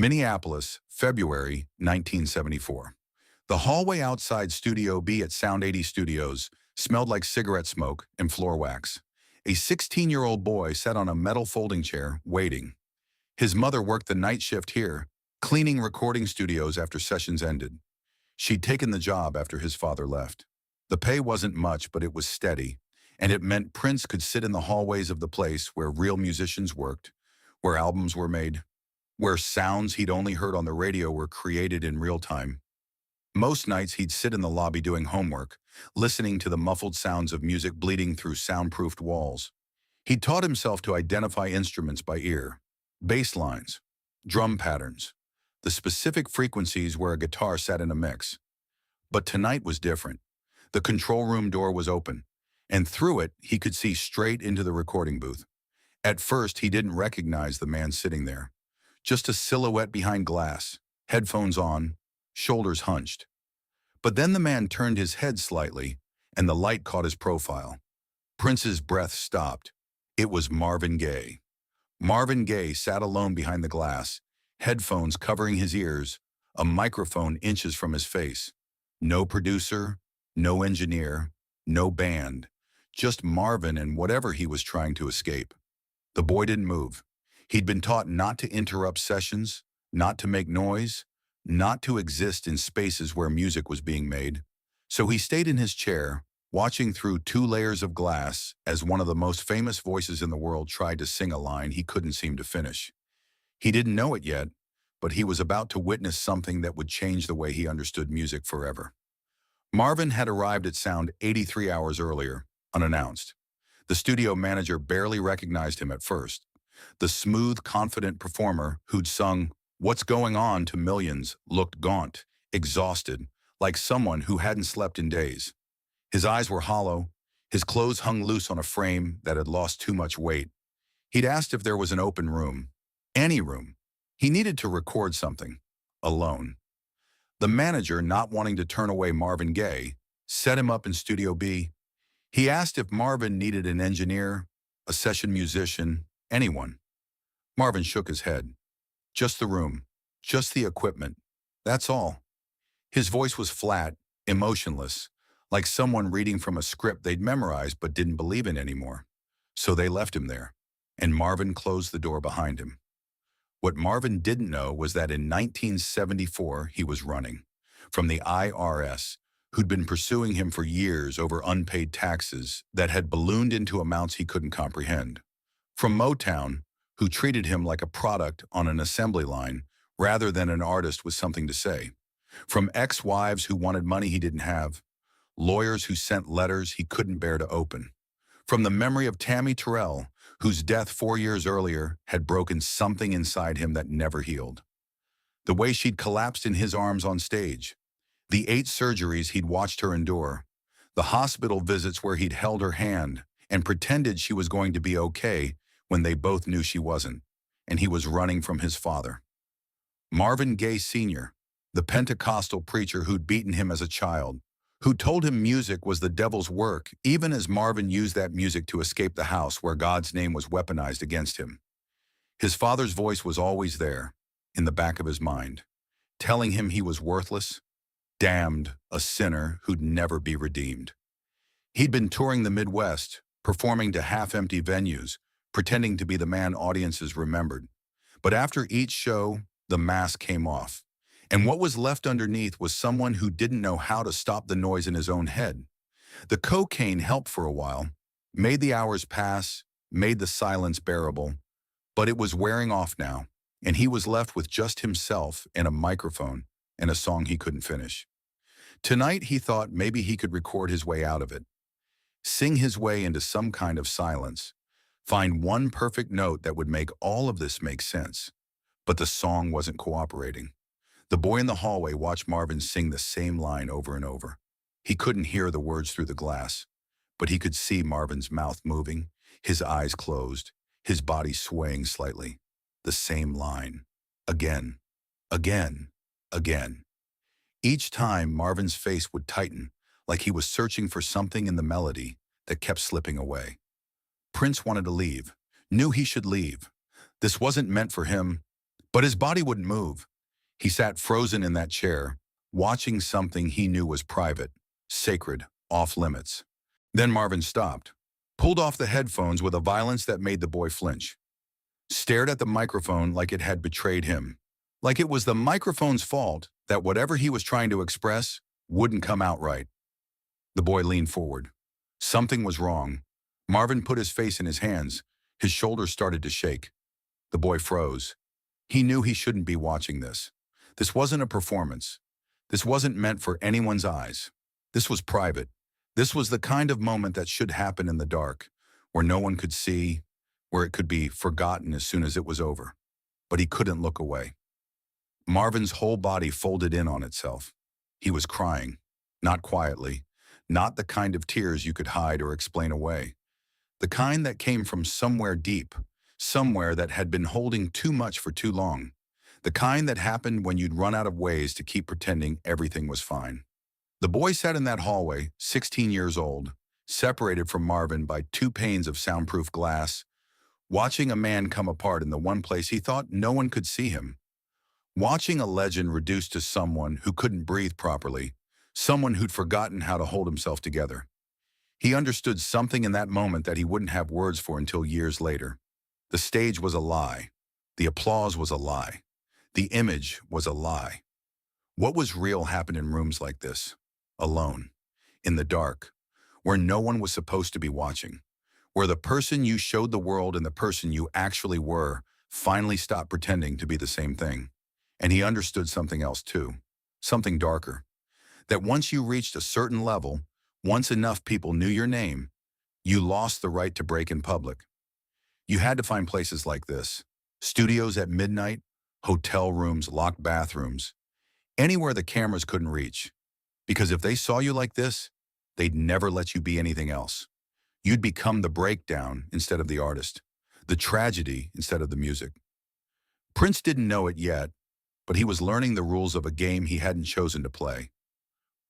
Minneapolis, February 1974. The hallway outside Studio B at Sound 80 Studios smelled like cigarette smoke and floor wax. A 16-year-old boy sat on a metal folding chair, waiting. His mother worked the night shift here, cleaning recording studios after sessions ended. She'd taken the job after his father left. The pay wasn't much, but it was steady, and it meant Prince could sit in the hallways of the place where real musicians worked, where albums were made, where sounds he'd only heard on the radio were created in real time. Most nights he'd sit in the lobby doing homework, listening to the muffled sounds of music bleeding through soundproofed walls. He'd taught himself to identify instruments by ear, bass lines, drum patterns, the specific frequencies where a guitar sat in a mix. But tonight was different. The control room door was open, and through it he could see straight into the recording booth. At first he didn't recognize the man sitting there. Just a silhouette behind glass, headphones on, shoulders hunched. But then the man turned his head slightly, and the light caught his profile. Prince's breath stopped. It was Marvin Gaye. Marvin Gaye sat alone behind the glass, headphones covering his ears, a microphone inches from his face. No producer, no engineer, no band, just Marvin and whatever he was trying to escape. The boy didn't move. He'd been taught not to interrupt sessions, not to make noise, not to exist in spaces where music was being made. So he stayed in his chair, watching through 2 layers of glass as one of the most famous voices in the world tried to sing a line he couldn't seem to finish. He didn't know it yet, but he was about to witness something that would change the way he understood music forever. Marvin had arrived at Sound 83 hours earlier, unannounced. The studio manager barely recognized him at first. The smooth, confident performer who'd sung "What's Going On" to millions looked gaunt, exhausted, like someone who hadn't slept in days. His eyes were hollow, his clothes hung loose on a frame that had lost too much weight. He'd asked if there was an open room. Any room. He needed to record something. Alone. The manager, not wanting to turn away Marvin Gaye, set him up in Studio B. He asked if Marvin needed an engineer, a session musician, anyone. Marvin shook his head. Just the room. Just the equipment. That's all. His voice was flat, emotionless, like someone reading from a script they'd memorized but didn't believe in anymore. So they left him there, and Marvin closed the door behind him. What Marvin didn't know was that in 1974 he was running from the IRS, who'd been pursuing him for years over unpaid taxes that had ballooned into amounts he couldn't comprehend. From Motown, who treated him like a product on an assembly line rather than an artist with something to say. From ex-wives who wanted money he didn't have, lawyers who sent letters he couldn't bear to open. From the memory of Tammy Terrell, whose death 4 years earlier had broken something inside him that never healed. The way she'd collapsed in his arms on stage, the 8 surgeries he'd watched her endure, the hospital visits where he'd held her hand and pretended she was going to be okay when they both knew she wasn't, and he was running from his father. Marvin Gaye Sr., the Pentecostal preacher who'd beaten him as a child, who told him music was the devil's work, even as Marvin used that music to escape the house where God's name was weaponized against him. His father's voice was always there, in the back of his mind, telling him he was worthless, damned, a sinner who'd never be redeemed. He'd been touring the Midwest, performing to half-empty venues, pretending to be the man audiences remembered. But after each show, the mask came off. And what was left underneath was someone who didn't know how to stop the noise in his own head. The cocaine helped for a while, made the hours pass, made the silence bearable, but it was wearing off now, and he was left with just himself and a microphone and a song he couldn't finish. Tonight he thought maybe he could record his way out of it, sing his way into some kind of silence, find one perfect note that would make all of this make sense. But the song wasn't cooperating. The boy in the hallway watched Marvin sing the same line over and over. He couldn't hear the words through the glass, but he could see Marvin's mouth moving, his eyes closed, his body swaying slightly. The same line. Again, again, again. Each time, Marvin's face would tighten, like he was searching for something in the melody that kept slipping away. Prince wanted to leave, knew he should leave. This wasn't meant for him, But his body wouldn't move. He sat frozen in that chair, watching something he knew was private, sacred, off limits. Then Marvin stopped, pulled off the headphones with a violence that made the boy flinch, stared at the microphone like it had betrayed him, like it was the microphone's fault that whatever he was trying to express wouldn't come out right. The boy leaned forward. Something was wrong. Marvin put his face in his hands. His shoulders started to shake. The boy froze. He knew he shouldn't be watching this. This wasn't a performance. This wasn't meant for anyone's eyes. This was private. This was the kind of moment that should happen in the dark, where no one could see, where it could be forgotten as soon as it was over. But he couldn't look away. Marvin's whole body folded in on itself. He was crying, not quietly, not the kind of tears you could hide or explain away. The kind that came from somewhere deep, somewhere that had been holding too much for too long. The kind that happened when you'd run out of ways to keep pretending everything was fine. The boy sat in that hallway, 16 years old, separated from Marvin by 2 panes of soundproof glass, watching a man come apart in the one place he thought no one could see him. Watching a legend reduced to someone who couldn't breathe properly, someone who'd forgotten how to hold himself together. He understood something in that moment that he wouldn't have words for until years later. The stage was a lie. The applause was a lie. The image was a lie. What was real happened in rooms like this, alone, in the dark, where no one was supposed to be watching, where the person you showed the world and the person you actually were finally stopped pretending to be the same thing. And he understood something else too, something darker, that once you reached a certain level, once enough people knew your name, you lost the right to break in public. You had to find places like this, studios at midnight, hotel rooms, locked bathrooms, anywhere the cameras couldn't reach. Because if they saw you like this, they'd never let you be anything else. You'd become the breakdown instead of the artist, the tragedy instead of the music. Prince didn't know it yet, but he was learning the rules of a game he hadn't chosen to play.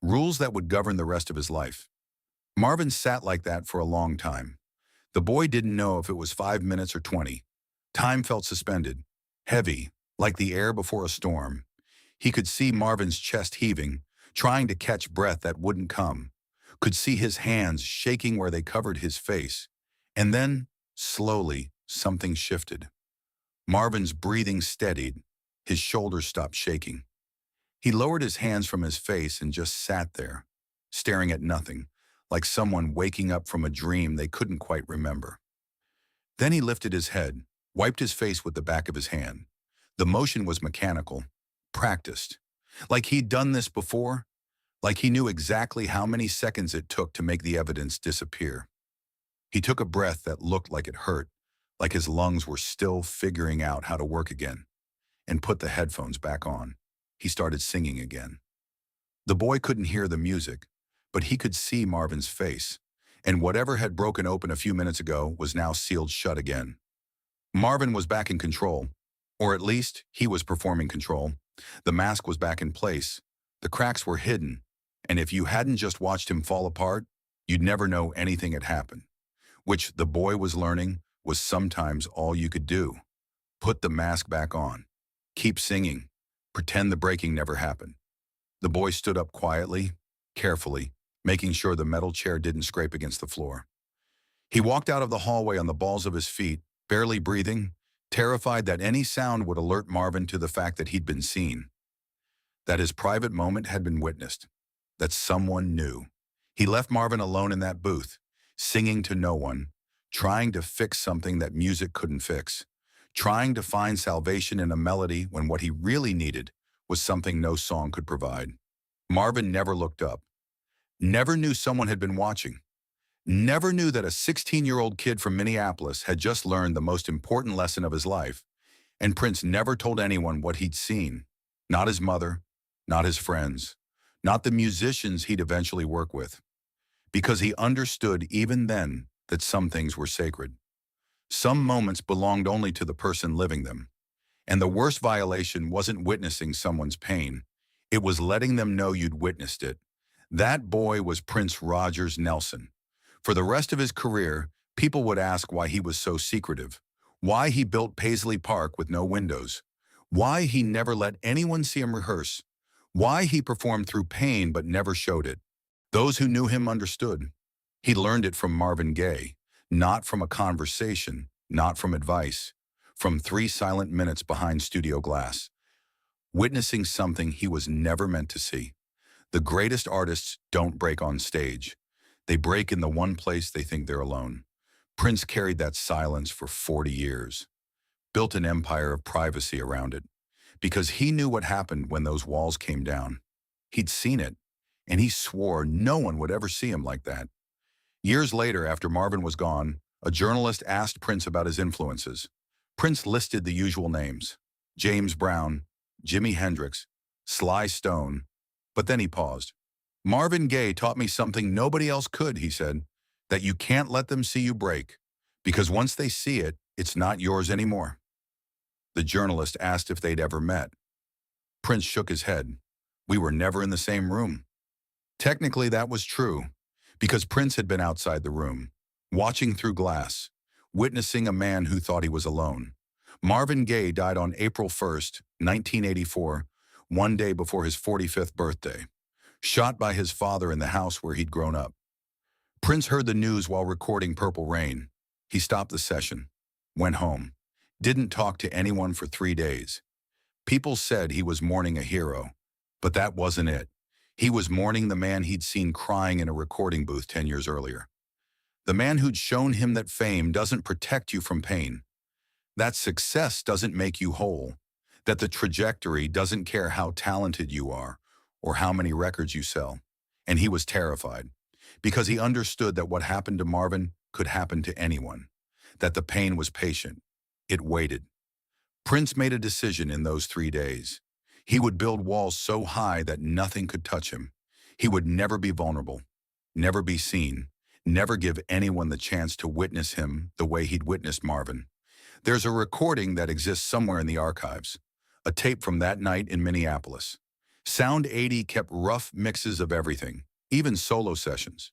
Rules that would govern the rest of his life. Marvin sat like that for a long time. The boy didn't know if it was 5 minutes or 20. Time felt suspended, heavy, like the air before a storm. He could see Marvin's chest heaving, trying to catch breath that wouldn't come. Could see his hands shaking where they covered his face. And then, slowly, something shifted. Marvin's breathing steadied. His shoulders stopped shaking. He lowered his hands from his face and just sat there, staring at nothing, like someone waking up from a dream they couldn't quite remember. Then he lifted his head, wiped his face with the back of his hand. The motion was mechanical, practiced. Like he'd done this before, like he knew exactly how many seconds it took to make the evidence disappear. He took a breath that looked like it hurt, like his lungs were still figuring out how to work again, and put the headphones back on. He started singing again. The boy couldn't hear the music, but he could see Marvin's face, and whatever had broken open a few minutes ago was now sealed shut again. Marvin was back in control, or at least he was performing control. The mask was back in place, the cracks were hidden, and if you hadn't just watched him fall apart, you'd never know anything had happened, which the boy was learning was sometimes all you could do. Put the mask back on. Keep singing. Pretend the breaking never happened. The boy stood up quietly, carefully, making sure the metal chair didn't scrape against the floor. He walked out of the hallway on the balls of his feet, barely breathing, terrified that any sound would alert Marvin to the fact that he'd been seen, that his private moment had been witnessed, that someone knew. He left Marvin alone in that booth, singing to no one, trying to fix something that music couldn't fix, trying to find salvation in a melody when what he really needed was something no song could provide. Marvin never looked up, never knew someone had been watching, never knew that a 16-year-old kid from Minneapolis had just learned the most important lesson of his life, and Prince never told anyone what he'd seen, not his mother, not his friends, not the musicians he'd eventually work with, because he understood even then that some things were sacred. Some moments belonged only to the person living them. And the worst violation wasn't witnessing someone's pain. It was letting them know you'd witnessed it. That boy was Prince Rogers Nelson. For the rest of his career, people would ask why he was so secretive, why he built Paisley Park with no windows, Why he never let anyone see him rehearse. Why he performed through pain but never showed it. Those who knew him understood. He learned it from Marvin Gaye, not from a conversation, not from advice, from 3 silent minutes behind studio glass, witnessing something he was never meant to see. The greatest artists don't break on stage. They break in the one place they think they're alone. Prince carried that silence for 40 years, built an empire of privacy around it, because he knew what happened when those walls came down. He'd seen it, and he swore no one would ever see him like that. Years later, after Marvin was gone, a journalist asked Prince about his influences. Prince listed the usual names: James Brown, Jimi Hendrix, Sly Stone, but then he paused. Marvin Gaye taught me something nobody else could, he said, that you can't let them see you break, because once they see it, it's not yours anymore. The journalist asked if they'd ever met. Prince shook his head. We were never in the same room. Technically, that was true, because Prince had been outside the room, watching through glass, witnessing a man who thought he was alone. Marvin Gaye died on April 1st, 1984, one day before his 45th birthday, shot by his father in the house where he'd grown up. Prince heard the news while recording Purple Rain. He stopped the session, went home, didn't talk to anyone for 3 days. People said he was mourning a hero, but that wasn't it. He was mourning the man he'd seen crying in a recording booth 10 years earlier. The man who'd shown him that fame doesn't protect you from pain, that success doesn't make you whole, that the trajectory doesn't care how talented you are or how many records you sell. And he was terrified, because he understood that what happened to Marvin could happen to anyone, that the pain was patient. It waited. Prince made a decision in those 3 days. He would build walls so high that nothing could touch him. He would never be vulnerable, never be seen, never give anyone the chance to witness him the way he'd witnessed Marvin. There's a recording that exists somewhere in the archives, a tape from that night in Minneapolis. Sound 80 kept rough mixes of everything, even solo sessions.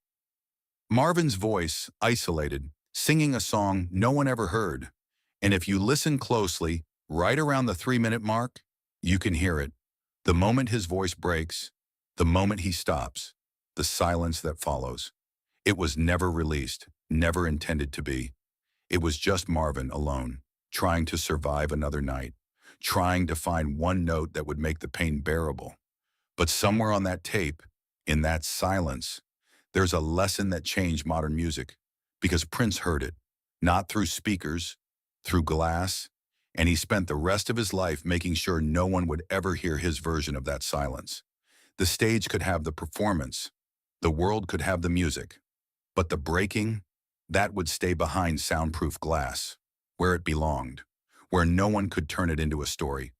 Marvin's voice, isolated, singing a song no one ever heard. And if you listen closely, right around the 3-minute mark, you can hear it. The moment his voice breaks, the moment he stops, the silence that follows. It was never released, never intended to be. It was just Marvin alone, trying to survive another night, trying to find one note that would make the pain bearable. But somewhere on that tape, in that silence, there's a lesson that changed modern music, because Prince heard it, not through speakers, through glass, and he spent the rest of his life making sure no one would ever hear his version of that silence. The stage could have the performance, the world could have the music, but the breaking, that would stay behind soundproof glass, where it belonged, where no one could turn it into a story.